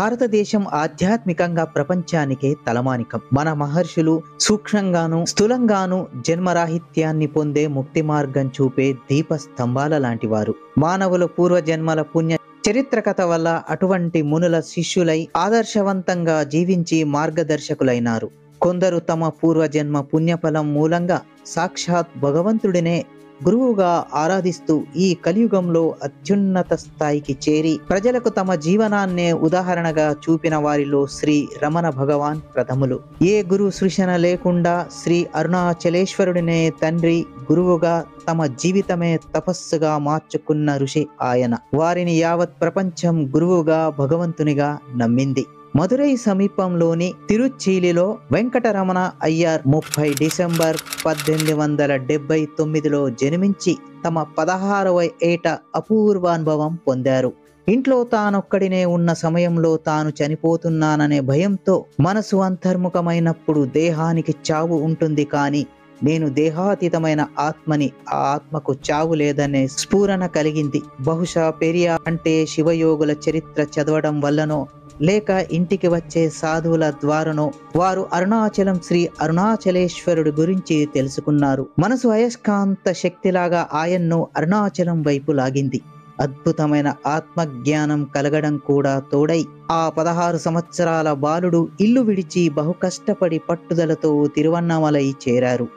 భారతదేశం ఆధ్యాత్మికంగా ప్రపంచానికే తలమానికం. మన మహర్షులు సూక్ష్మంగాను స్థూలంగాను జన్మరాహిత్యాన్ని పొందే ముక్తి మార్గం చూపే దీపస్తంభాల లాంటివారు. మానవుల పూర్వజన్మల పుణ్య చరిత్ర కథ వల్ల అటువంటి మునుల శిష్యులై ఆదర్శవంతంగా జీవించి మార్గదర్శకులైనారు. కొందరు తమ పూర్వజన్మ పుణ్యఫలం మూలంగా సాక్షాత్ భగవంతుడినే గురువుగా ఆరాధిస్తూ ఈ కలియుగంలో అత్యున్నత స్థాయికి చేరి ప్రజలకు తమ జీవనాన్నే ఉదాహరణగా చూపిన వారిలో శ్రీ రమణ భగవాన్ ప్రథములు. ఏ గురు సృషణ లేకుండా శ్రీ అరుణాచలేశ్వరుడినే తండ్రి గురువుగా తమ జీవితమే తపస్సుగా మార్చుకున్న ఋషి ఆయన. వారిని యావత్ ప్రపంచం గురువుగా భగవంతునిగా నమ్మింది. మదురై సమీపంలోని తిరుచీలిలో వెంకటరమణ అయ్యర్ 30 డిసెంబర్ 1879లో జన్మించి తమ 16వ ఏట అపూర్వానుభవం పొందారు. ఇంట్లో తానొక్కడినే ఉన్న సమయంలో తాను చనిపోతున్నాననే భయంతో మనసు అంతర్ముఖమైనప్పుడు దేహానికి చావు ఉంటుంది, కానీ నేను దేహాతీతమైన ఆత్మని, ఆ ఆత్మకు చావు లేదనే స్ఫురణ కలిగింది. బహుశా పెరియార్ అంటే శివయోగుల చరిత్ర చదవడం వల్లనో లేక ఇంటికి వచ్చే సాధువుల ద్వారానో వారు అరుణాచలం శ్రీ అరుణాచలేశ్వరుడి గురించి తెలుసుకున్నారు. మనసు అయస్కాంత శక్తిలాగా ఆయన్ను అరుణాచలం వైపు లాగింది. అద్భుతమైన ఆత్మజ్ఞానం కలగడం కూడా తోడై ఆ 16 సంవత్సరాల బాలుడు ఇల్లు విడిచి బహు కష్టపడి పట్టుదలతో తిరువన్నామలై చేరారు.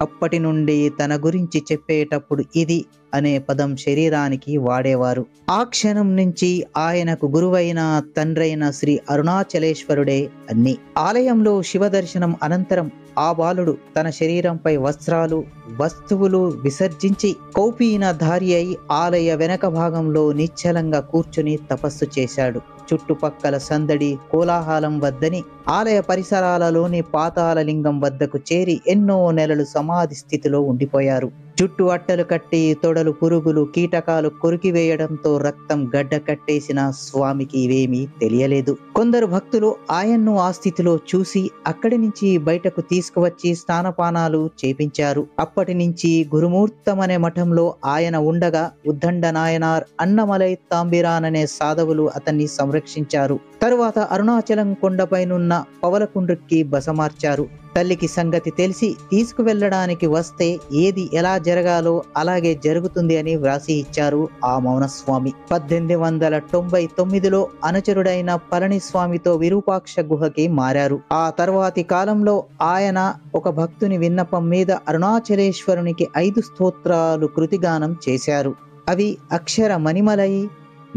అప్పటి నుండి తన గురించి చెప్పేటప్పుడు ఇది అనే పదం శరీరానికి వాడేవారు. ఆ క్షణం నుంచి ఆయనకు గురువైన తండ్రైన శ్రీ అరుణాచలేశ్వరుడే అన్ని. ఆలయంలో శివ దర్శనం అనంతరం ఆ బాలుడు తన శరీరంపై వస్త్రాలు వస్తువులు విసర్జించి కౌపీనధారి అయి ఆలయ వెనక భాగంలో నిశ్చలంగా కూర్చుని తపస్సు చేశాడు. చుట్టుపక్కల సందడి కోలాహలం వద్దని ఆలయ పరిసరాలలోని పాతాళ లింగం వద్దకు చేరి ఎన్నో నెలలు సమాధి స్థితిలో ఉండిపోయారు. చుట్టూ అట్టలు కట్టి తొడలు పురుగులు కీటకాలు కొరికివేయడంతో రక్తం గడ్డ కట్టేసిన స్వామికి ఇవేమీ తెలియలేదు. కొందరు భక్తులు ఆయన్ను ఆ స్థితిలో చూసి అక్కడి నుంచి బయటకు తీసుకువచ్చి స్నానపానాలు చేపించారు. అప్పటి నుంచి గురుమూర్తమనే మఠంలో ఆయన ఉండగా ఉద్దండ నాయనార్, అన్నమలై తాంబిరాన్ అనే సాధవులు అతన్ని సంరక్షించారు. తరువాత అరుణాచలం కొండపైనున్న పవలకుండ్రుకి బసమార్చారు. తల్లికి సంగతి తెలిసి తీసుకువెళ్ళడానికి వస్తే ఏది ఎలా జరగాలో అలాగే జరుగుతుంది అని వ్రాసి ఇచ్చారు ఆ మౌనస్వామి. 1899లో అనుచరుడైన పళనిస్వామితో విరూపాక్ష గుహకి మారారు. ఆ తర్వాతి కాలంలో ఆయన ఒక భక్తుని విన్నపం మీద అరుణాచలేశ్వరునికి 5 స్తోత్రాలు కృతిగానం చేశారు. అవి అక్షర మణిమలై,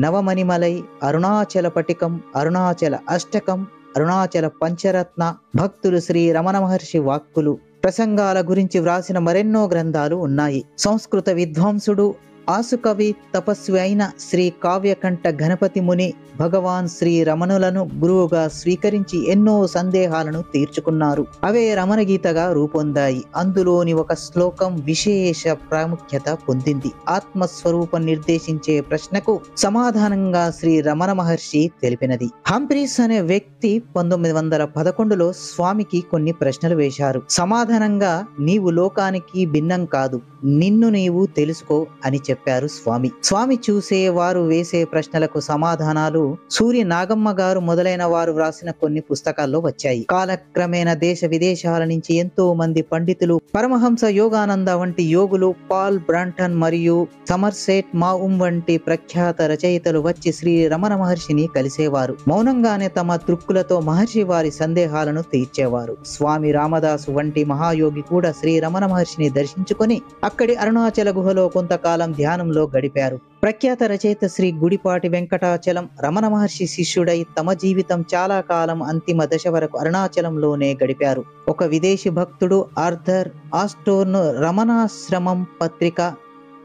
నవమణిమలై, అరుణాచల పటికం, అరుణాచల అష్టకం, అరుణాచల పంచరత్న. భక్తులు శ్రీ రమణ మహర్షి వాక్కులు ప్రసంగాల గురించి వ్రాసిన మరెన్నో గ్రంథాలు ఉన్నాయి. సంస్కృత విద్వాంసుడు ఆసుకవి తపస్వి అయిన శ్రీ కావ్యకంఠ గణపతి ముని భగవాన్ శ్రీ రమణులను గురువుగా స్వీకరించి ఎన్నో సందేహాలను తీర్చుకున్నారు. అవే రమణ గీతగా రూపొందాయి. అందులోని ఒక శ్లోకం విశేష ప్రాముఖ్యత పొందింది. ఆత్మస్వరూపం నిర్దేశించే ప్రశ్నకు సమాధానంగా శ్రీ రమణ మహర్షి తెలిపినది. హంప్రీస్ అనే వ్యక్తి 1911లో స్వామికి కొన్ని ప్రశ్నలు వేశారు. సమాధానంగా నీవు లోకానికి భిన్నం కాదు, నిన్ను నీవు తెలుసుకో అని చెప్పారు స్వామి. స్వామి చూసే వారు వేసే ప్రశ్నలకు సమాధానాలు సూర్య నాగమ్మ గారు మొదలైన వారు వ్రాసిన కొన్ని పుస్తకాల్లో వచ్చాయి. కాలక్రమేణా దేశ విదేశాల నుంచి ఎంతో మంది పండితులు, పరమహంస యోగానంద వంటి యోగులు, పాల్ బ్రాంటన్ మరియు సమర్సెట్ మాఉమ్ వంటి ప్రఖ్యాత రచయితలు వచ్చి శ్రీ రమణ మహర్షిని కలిసేవారు. మౌనంగానే తమ దృక్కులతో మహర్షి వారి సందేహాలను తీర్చేవారు. స్వామి రామదాసు వంటి మహాయోగి కూడా శ్రీ రమణ మహర్షిని దర్శించుకొని అక్కడి అరుణాచల గుహలో కొంతకాలం ధ్యానంలో గడిపారు. ప్రఖ్యాత రచయిత శ్రీ గుడిపాటి వెంకటాచలం రమణ మహర్షి శిష్యుడై తమ జీవితం చాలా కాలం అంతిమ దశ వరకు అరుణాచలంలోనే గడిపారు. ఒక విదేశీ భక్తుడు ఆర్థర్ ఆస్టోర్న్ రమణాశ్రమం పత్రిక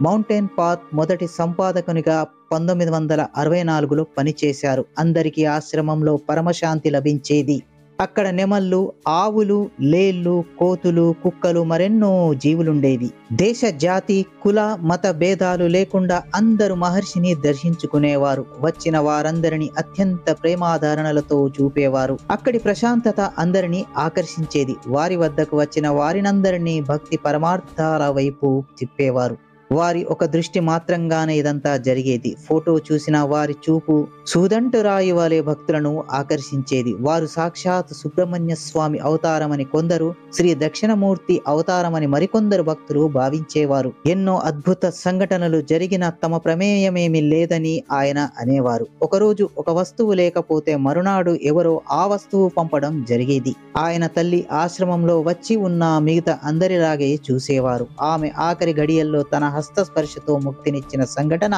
మౌంటైన్ పాత్ మొదటి సంపాదకునిగా 1964లో పనిచేశారు. అందరికీ ఆశ్రమంలో పరమశాంతి లభించేది. అక్కడ నెమళ్ళు, ఆవులు, లేళ్లు, కోతులు, కుక్కలు మరెన్నో జీవులుండేవి. దేశ, జాతి, కుల, మత భేదాలు లేకుండా అందరూ మహర్షిని దర్శించుకునేవారు. వచ్చిన వారందరినీ అత్యంత ప్రేమాధారణలతో చూపేవారు. అక్కడి ప్రశాంతత అందరినీ ఆకర్షించేది. వారి వద్దకు వచ్చిన వారినందరినీ భక్తి పరమార్థాల వైపు తిప్పేవారు. వారి ఒక దృష్టి మాత్రంగానే ఇదంతా జరిగేది. ఫోటో చూసిన వారి చూపు సూదంటు రాయి వలె భక్తులను ఆకర్షించేది. వారు సాక్షాత్ సుబ్రహ్మణ్య స్వామి అవతారమని కొందరు, శ్రీ దక్షిణమూర్తి అవతారమని మరికొందరు భక్తులు భావించేవారు. ఎన్నో అద్భుత సంఘటనలు జరిగిన తమ ప్రమేయమేమి లేదని ఆయన అనేవారు. ఒకరోజు ఒక వస్తువు లేకపోతే మరునాడు ఎవరో ఆ వస్తువు పంపడం జరిగేది. ఆయన తల్లి ఆశ్రమంలో వచ్చి ఉన్న మిగతా అందరిలాగే చూసేవారు. ఆమె ఆఖరి గడియల్లో తన హస్తస్పర్శతో ముక్తినిచ్చిన సంఘటన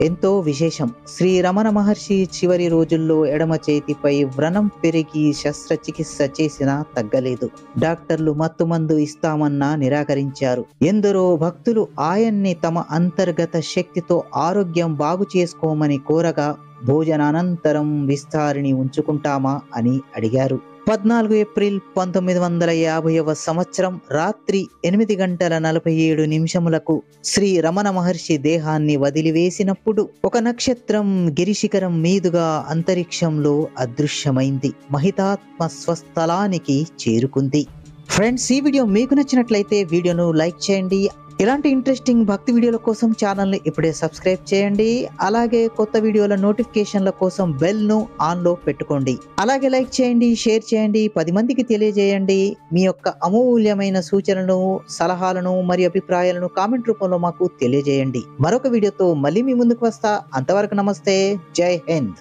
ఎంతో విశేషం. శ్రీ రమణ మహర్షి చివరి రోజుల్లో ఎడమ చేతిపై వ్రణం పెరిగి శస్త్రచికిత్స చేసినా తగ్గలేదు. డాక్టర్లు మత్తుమందు ఇస్తామన్నా నిరాకరించారు. ఎందరో భక్తులు ఆయన్ని తమ అంతర్గత శక్తితో ఆరోగ్యం బాగు చేసుకోమని కోరగా భోజనానంతరం విస్తారిని ఉంచుకుంటామా అని అడిగారు. 14 ఏప్రిల్ 1950వ సంవత్సరం రాత్రి 8:47 శ్రీ రమణ మహర్షి దేహాన్ని వదిలివేసినప్పుడు ఒక నక్షత్రం గిరిశిఖరం మీదుగా అంతరిక్షంలో అదృశ్యమైంది. మహితాత్మ స్వస్థలానికి చేరుకుంది. ఫ్రెండ్స్, ఈ వీడియో మీకు నచ్చినట్లయితే వీడియోను లైక్ చేయండి. ఇలాంటి ఇంట్రెస్టింగ్ భక్తి వీడియోల కోసం ఛానల్ని ఇప్పుడే సబ్స్క్రైబ్ చేయండి. అలాగే కొత్త వీడియోల నోటిఫికేషన్ల కోసం బెల్ ను ఆన్ లో పెట్టుకోండి. అలాగే లైక్ చేయండి, షేర్ చేయండి, 10 మందికి తెలియజేయండి. మీ యొక్క అమూల్యమైన సూచనలను, సలహాలను మరియు అభిప్రాయాలను కామెంట్ రూపంలో మాకు తెలియజేయండి. మరొక వీడియోతో మళ్ళీ మీ ముందుకు వస్తా. అంతవరకు నమస్తే. జై హింద్.